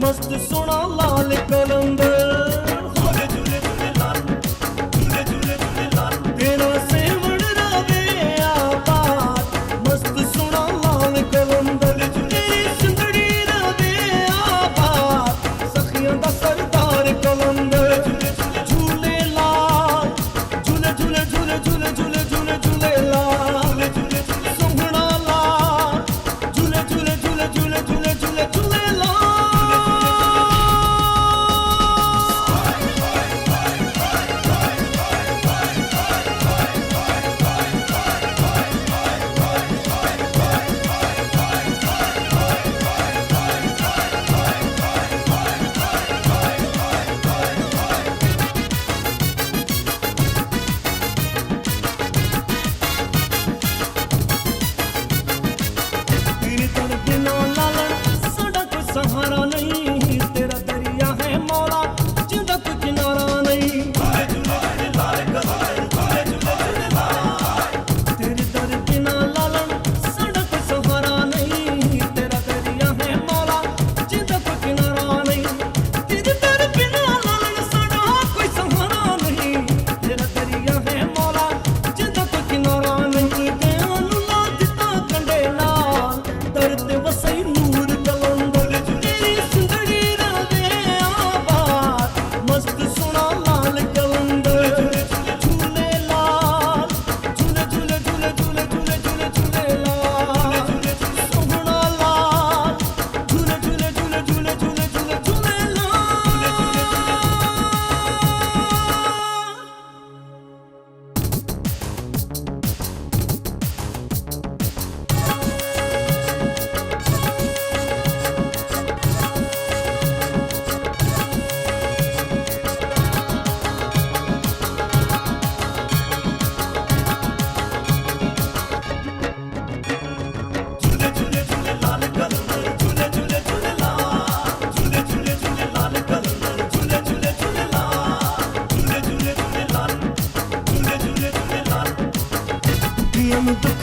मस्त सोना लाल कलंदर झूले झूले झूले लाल झूले झूले झूले लाल तेरा सेवण रावे आबाद मस्त सोना लाल कलंदर तेरी सुंदरी रावे आबाद सखियां दा सरदार कलंदर झूले लाल झूले झूले झूले झूले झूले झूले झूले लाल सोहना लाल झूले झूले झूले झूले झूले झूले झूले लाल सहारा नहीं तेरा दरिया है मौला जिंदा कोई किनारा नहीं तेरे दर बिना लालन साडा कोई सहारा नहीं तेरा दरिया है मौला जिंदा कोई किनारा नहीं तेरे दर बिना लालन साडा कोई सहारा नहीं तेरा दरिया है मौला जिंदा कोई किनारा नहीं तेनू ला दिता कंडे नाल दर ते वसई नूर कलंदर मस्त सोना लाल कलंदर झूले लाल झूले झूले झूले झूले झूले झूले झूले लाल सोहना लाल झूले झूले झूले झूले झूले झूले झूले लाल I'm